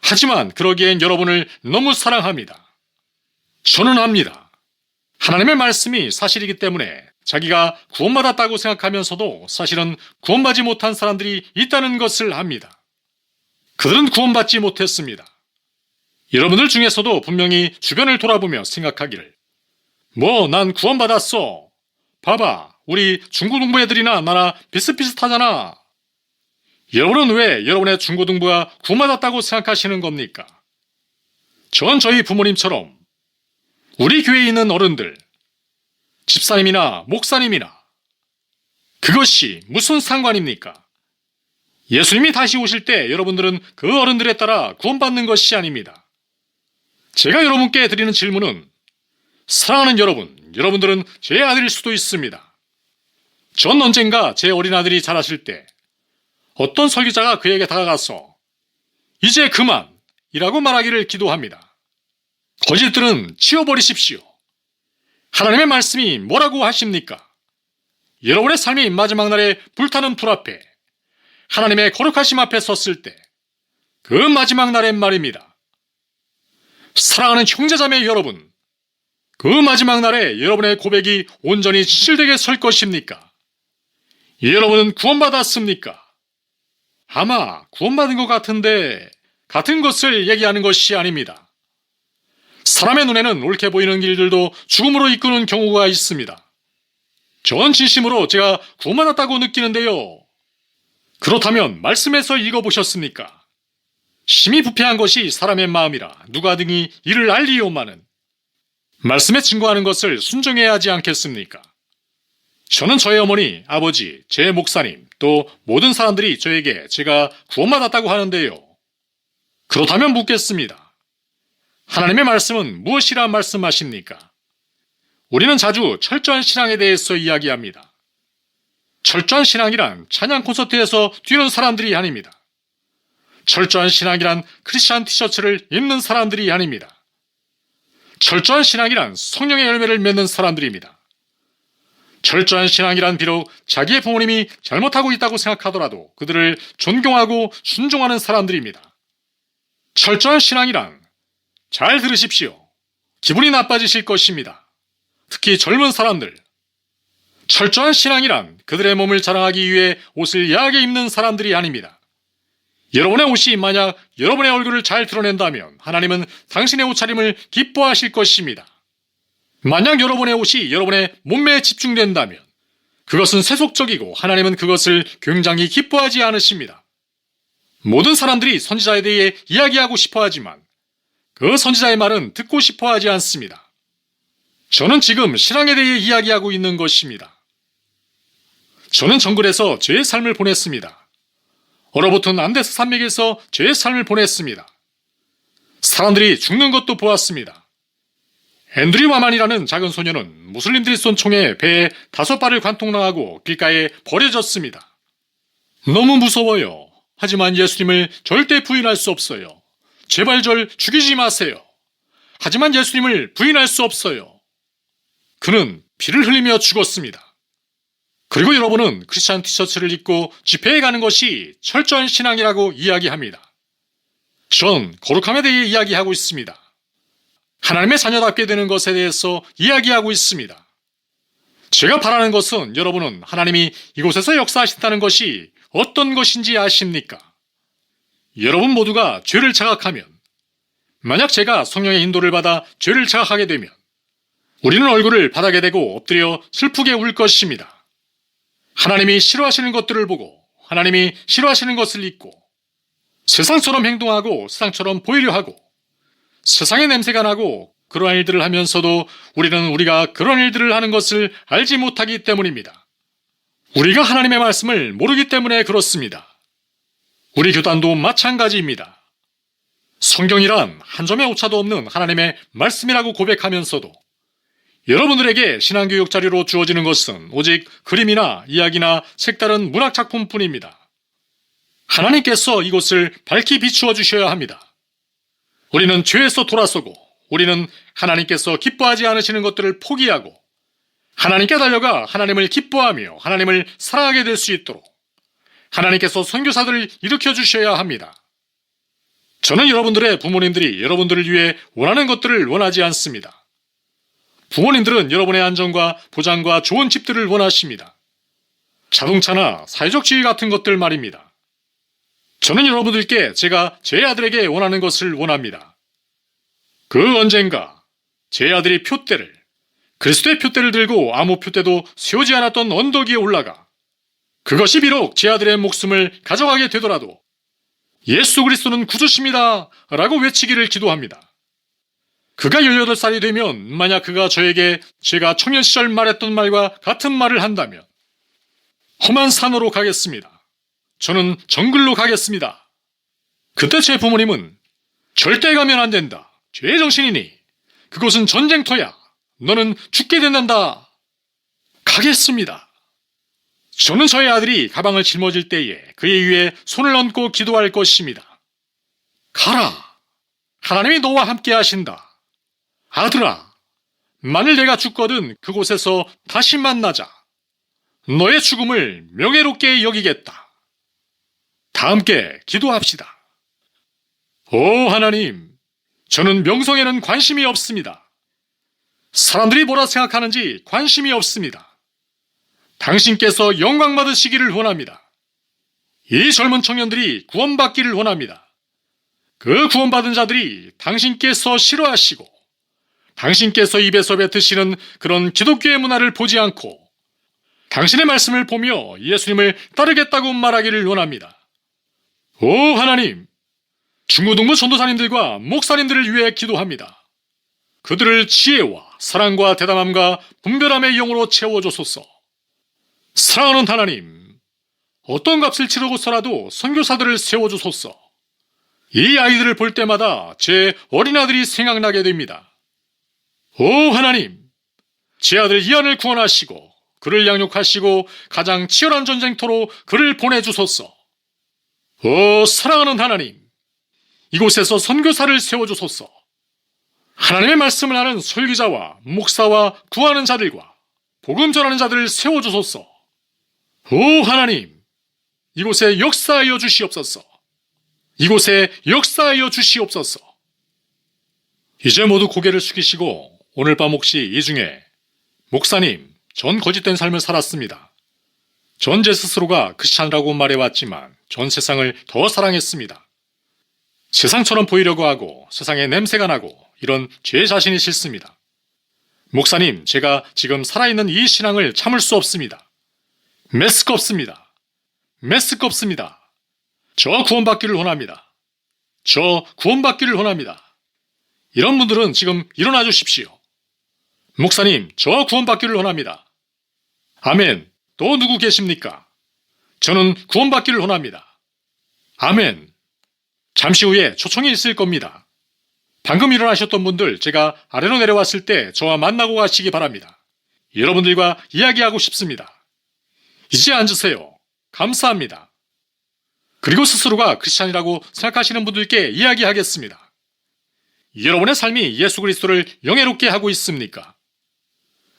하지만 그러기엔 여러분을 너무 사랑합니다. 저는 압니다. 하나님의 말씀이 사실이기 때문에 자기가 구원받았다고 생각하면서도 사실은 구원받지 못한 사람들이 있다는 것을 압니다. 그들은 구원받지 못했습니다. 여러분들 중에서도 분명히 주변을 돌아보며 생각하기를, 난 구원받았어. 봐봐, 우리 중고등부 애들이나 나나 비슷비슷하잖아. 여러분은 왜 여러분의 중고등부가 구원받았다고 생각하시는 겁니까? 전 저희 부모님처럼 우리 교회에 있는 어른들, 집사님이나 목사님이나 그것이 무슨 상관입니까? 예수님이 다시 오실 때 여러분들은 그 어른들에 따라 구원받는 것이 아닙니다. 제가 여러분께 드리는 질문은, 사랑하는 여러분, 여러분들은 제 아들일 수도 있습니다. 전 언젠가 제 어린아들이 자라실 때 어떤 설교자가 그에게 다가가서 이제 그만! 이라고 말하기를 기도합니다. 거짓들은 치워버리십시오. 하나님의 말씀이 뭐라고 하십니까? 여러분의 삶이 마지막 날에 불타는 불 앞에 하나님의 거룩하심 앞에 섰을 때 그 마지막 날엔 말입니다. 사랑하는 형제자매 여러분, 그 마지막 날에 여러분의 고백이 온전히 진실되게 설 것입니까? 여러분은 구원받았습니까? 아마 구원받은 것 같은데 같은 것을 얘기하는 것이 아닙니다. 사람의 눈에는 옳게 보이는 길들도 죽음으로 이끄는 경우가 있습니다. 전 진심으로 제가 구원받았다고 느끼는데요. 그렇다면 말씀에서 읽어보셨습니까? 심히 부패한 것이 사람의 마음이라 누가 등이 이를 알리오마는, 말씀에 증거하는 것을 순종해야 하지 않겠습니까? 저는 저의 어머니, 아버지, 제 목사님, 또 모든 사람들이 저에게 제가 구원받았다고 하는데요. 그렇다면 묻겠습니다. 하나님의 말씀은 무엇이라 말씀하십니까? 우리는 자주 철저한 신앙에 대해서 이야기합니다. 철저한 신앙이란 찬양 콘서트에서 뛰는 사람들이 아닙니다. 철저한 신앙이란 크리스찬 티셔츠를 입는 사람들이 아닙니다. 철저한 신앙이란 성령의 열매를 맺는 사람들입니다. 철저한 신앙이란 비록 자기의 부모님이 잘못하고 있다고 생각하더라도 그들을 존경하고 순종하는 사람들입니다. 철저한 신앙이란, 잘 들으십시오. 기분이 나빠지실 것입니다. 특히 젊은 사람들. 철저한 신앙이란 그들의 몸을 자랑하기 위해 옷을 야하게 입는 사람들이 아닙니다. 여러분의 옷이 만약 여러분의 얼굴을 잘 드러낸다면 하나님은 당신의 옷차림을 기뻐하실 것입니다. 만약 여러분의 옷이 여러분의 몸매에 집중된다면 그것은 세속적이고 하나님은 그것을 굉장히 기뻐하지 않으십니다. 모든 사람들이 선지자에 대해 이야기하고 싶어 하지만 그 선지자의 말은 듣고 싶어 하지 않습니다. 저는 지금 신앙에 대해 이야기하고 있는 것입니다. 저는 정글에서 제 삶을 보냈습니다. 얼어붙은 안데스 산맥에서 제 삶을 보냈습니다. 사람들이 죽는 것도 보았습니다. 앤드류 와만이라는 작은 소녀는 무슬림들이 쏜 총에 배에 5발을 관통당하고 길가에 버려졌습니다. 너무 무서워요. 하지만 예수님을 절대 부인할 수 없어요. 제발 절 죽이지 마세요. 하지만 예수님을 부인할 수 없어요. 그는 피를 흘리며 죽었습니다. 그리고 여러분은 크리스찬 티셔츠를 입고 집회에 가는 것이 철저한 신앙이라고 이야기합니다. 전 거룩함에 대해 이야기하고 있습니다. 하나님의 자녀답게 되는 것에 대해서 이야기하고 있습니다. 제가 바라는 것은 여러분은 하나님이 이곳에서 역사하신다는 것이 어떤 것인지 아십니까? 여러분 모두가 죄를 자각하면, 만약 제가 성령의 인도를 받아 죄를 자각하게 되면 우리는 얼굴을 바닥에 대고 엎드려 슬프게 울 것입니다. 하나님이 싫어하시는 것들을 보고 하나님이 싫어하시는 것을 잊고 세상처럼 행동하고 세상처럼 보이려 하고 세상의 냄새가 나고 그러한 일들을 하면서도 우리는 우리가 그런 일들을 하는 것을 알지 못하기 때문입니다. 우리가 하나님의 말씀을 모르기 때문에 그렇습니다. 우리 교단도 마찬가지입니다. 성경이란 한 점의 오차도 없는 하나님의 말씀이라고 고백하면서도 여러분들에게 신앙교육 자료로 주어지는 것은 오직 그림이나 이야기나 색다른 문학작품뿐입니다. 하나님께서 이곳을 밝히 비추어 주셔야 합니다. 우리는 죄에서 돌아서고 우리는 하나님께서 기뻐하지 않으시는 것들을 포기하고 하나님께 달려가 하나님을 기뻐하며 하나님을 사랑하게 될 수 있도록 하나님께서 선교사들을 일으켜 주셔야 합니다. 저는 여러분들의 부모님들이 여러분들을 위해 원하는 것들을 원하지 않습니다. 부모님들은 여러분의 안전과 보장과 좋은 집들을 원하십니다. 자동차나 사회적 지위 같은 것들 말입니다. 저는 여러분들께 제가 제 아들에게 원하는 것을 원합니다. 그 언젠가 제 아들이 표대를, 그리스도의 표대를 들고 아무 표대도 세우지 않았던 언덕 위에 올라가 그것이 비록 제 아들의 목숨을 가져가게 되더라도 예수 그리스도는 구주십니다 라고 외치기를 기도합니다. 그가 18살이 되면 만약 그가 저에게 제가 청년 시절 말했던 말과 같은 말을 한다면 험한 산으로 가겠습니다. 저는 정글로 가겠습니다. 그때 제 부모님은 절대 가면 안 된다. 죄의 정신이니 그곳은 전쟁터야. 너는 죽게 된단다. 가겠습니다. 저는 저의 아들이 가방을 짊어질 때에 그의 위에 손을 얹고 기도할 것입니다. 가라. 하나님이 너와 함께 하신다. 아들아, 만일 내가 죽거든 그곳에서 다시 만나자. 너의 죽음을 명예롭게 여기겠다. 다 함께 기도합시다. 오 하나님, 저는 명성에는 관심이 없습니다. 사람들이 뭐라 생각하는지 관심이 없습니다. 당신께서 영광 받으시기를 원합니다. 이 젊은 청년들이 구원받기를 원합니다. 그 구원받은 자들이 당신께서 싫어하시고 당신께서 입에서 뱉으시는 그런 기독교의 문화를 보지 않고 당신의 말씀을 보며 예수님을 따르겠다고 말하기를 원합니다. 오 하나님, 중고등부 전도사님들과 목사님들을 위해 기도합니다. 그들을 지혜와 사랑과 대담함과 분별함의 영으로 채워주소서. 사랑하는 하나님, 어떤 값을 치르고서라도 선교사들을 세워주소서. 이 아이들을 볼 때마다 제 어린아들이 생각나게 됩니다. 오 하나님, 제 아들 이안을 구원하시고 그를 양육하시고 가장 치열한 전쟁터로 그를 보내주소서. 오 사랑하는 하나님, 이곳에서 선교사를 세워주소서. 하나님의 말씀을 하는 설교자와 목사와 구하는 자들과 복음 전하는 자들을 세워주소서. 오 하나님, 이곳에 역사하여 주시옵소서. 이곳에 역사하여 주시옵소서. 이제 모두 고개를 숙이시고 오늘 밤 혹시 이 중에 목사님, 전 거짓된 삶을 살았습니다. 전 제 스스로가 크리스찬이라고 말해왔지만 전 세상을 더 사랑했습니다. 세상처럼 보이려고 하고 세상에 냄새가 나고 이런 제 자신이 싫습니다. 목사님, 제가 지금 살아있는 이 신앙을 참을 수 없습니다. 메스껍습니다. 메스껍습니다. 저 구원받기를 원합니다. 저 구원받기를 원합니다. 이런 분들은 지금 일어나 주십시오. 목사님, 저 구원받기를 원합니다. 아멘. 또 누구 계십니까? 저는 구원받기를 원합니다. 아멘. 잠시 후에 초청이 있을 겁니다. 방금 일어나셨던 분들, 제가 아래로 내려왔을 때 저와 만나고 가시기 바랍니다. 여러분들과 이야기하고 싶습니다. 이제 앉으세요. 감사합니다. 그리고 스스로가 크리스찬이라고 생각하시는 분들께 이야기하겠습니다. 여러분의 삶이 예수 그리스도를 영예롭게 하고 있습니까?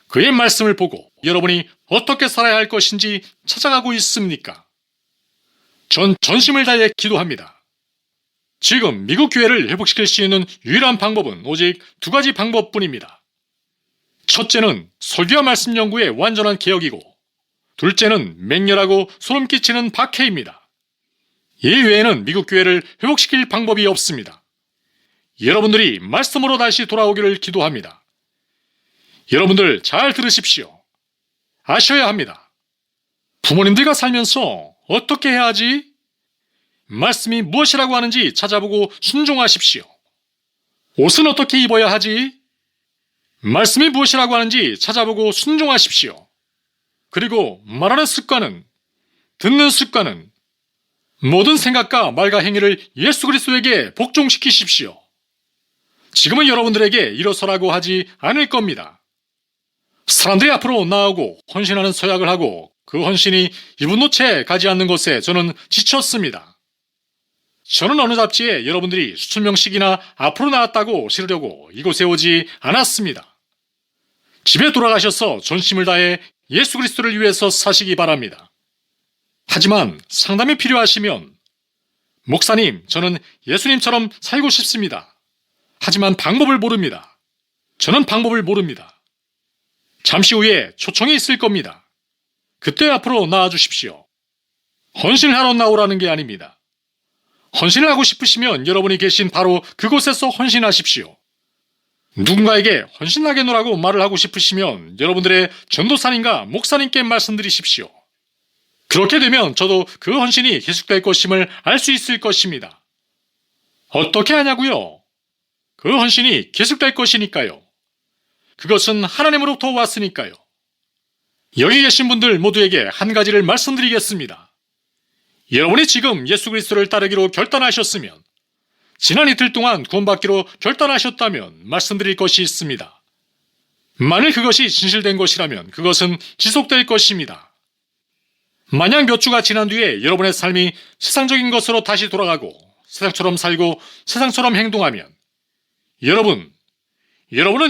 그의 말씀을 보고 여러분이 어떻게 살아야 할 것인지 찾아가고 있습니까? 전 전심을 다해 기도합니다. 지금 미국 교회를 회복시킬 수 있는 유일한 방법은 오직 두 가지 방법뿐입니다. 첫째는 설교와 말씀 연구의 완전한 개혁이고, 둘째는 맹렬하고 소름 끼치는 박해입니다. 이 외에는 미국 교회를 회복시킬 방법이 없습니다. 여러분들이 말씀으로 다시 돌아오기를 기도합니다. 여러분들 잘 들으십시오. 아셔야 합니다. 부모님들과 살면서 어떻게 해야 하지? 말씀이 무엇이라고 하는지 찾아보고 순종하십시오. 옷은 어떻게 입어야 하지? 말씀이 무엇이라고 하는지 찾아보고 순종하십시오. 그리고 말하는 습관은, 듣는 습관은, 모든 생각과 말과 행위를 예수 그리스도에게 복종시키십시오. 지금은 여러분들에게 일어서라고 하지 않을 겁니다. 사람들이 앞으로 나오고 헌신하는 서약을 하고 그 헌신이 입은 옷에 가지 않는 것에 저는 지쳤습니다. 저는 어느 잡지에 여러분들이 수천 명씩이나 앞으로 나왔다고 실으려고 이곳에 오지 않았습니다. 집에 돌아가셔서 전심을 다해 예수 그리스도를 위해서 사시기 바랍니다. 하지만 상담이 필요하시면, 목사님, 저는 예수님처럼 살고 싶습니다. 하지만 방법을 모릅니다. 저는 방법을 모릅니다. 잠시 후에 초청이 있을 겁니다. 그때 앞으로 나와주십시오. 헌신을 하러 나오라는 게 아닙니다. 헌신을 하고 싶으시면 여러분이 계신 바로 그곳에서 헌신하십시오. 누군가에게 헌신하겠노라고 말을 하고 싶으시면 여러분들의 전도사님과 목사님께 말씀드리십시오. 그렇게 되면 저도 그 헌신이 계속될 것임을 알 수 있을 것입니다. 어떻게 하냐고요? 그 헌신이 계속될 것이니까요. 그것은 하나님으로부터 왔으니까요. 여기 계신 분들 모두에게 한 가지를 말씀드리겠습니다. 여러분이 지금 예수 그리스도를 따르기로 결단하셨으면, 지난 이틀 동안 구원받기로 결단하셨다면 말씀드릴 것이 있습니다. 만일 그것이 진실된 것이라면 그것은 지속될 것입니다. 만약 몇 주가 지난 뒤에 여러분의 삶이 세상적인 것으로 다시 돌아가고 세상처럼 살고 세상처럼 행동하면 여러분은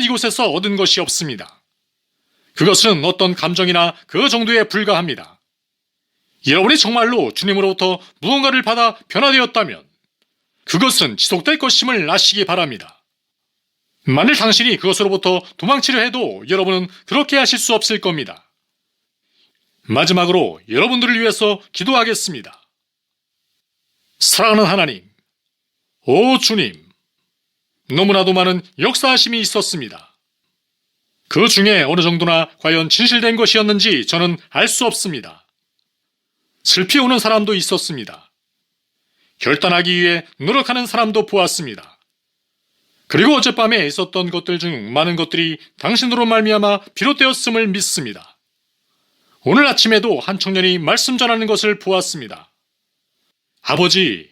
이곳에서 얻은 것이 없습니다. 그것은 어떤 감정이나 그 정도에 불과합니다. 여러분이 정말로 주님으로부터 무언가를 받아 변화되었다면 그것은 지속될 것임을 아시기 바랍니다. 만일 당신이 그것으로부터 도망치려 해도 여러분은 그렇게 하실 수 없을 겁니다. 마지막으로 여러분들을 위해서 기도하겠습니다. 사랑하는 하나님, 오 주님, 너무나도 많은 역사하심이 있었습니다. 그 중에 어느 정도나 과연 진실된 것이었는지 저는 알 수 없습니다. 슬피 오는 사람도 있었습니다. 결단하기 위해 노력하는 사람도 보았습니다. 그리고 어젯밤에 있었던 것들 중 많은 것들이 당신으로 말미암아 비롯되었음을 믿습니다. 오늘 아침에도 한 청년이 말씀 전하는 것을 보았습니다. 아버지,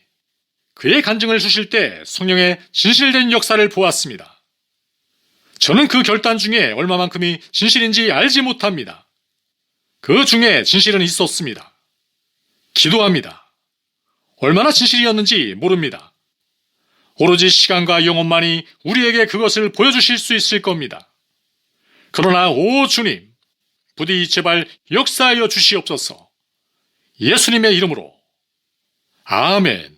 그의 간증을 주실 때 성령의 진실된 역사를 보았습니다. 저는 그 결단 중에 얼마만큼이 진실인지 알지 못합니다. 그 중에 진실은 있었습니다. 기도합니다. 얼마나 진실이었는지 모릅니다. 오로지 시간과 영혼만이 우리에게 그것을 보여주실 수 있을 겁니다. 그러나 오 주님, 부디 제발 역사하여 주시옵소서. 예수님의 이름으로 아멘.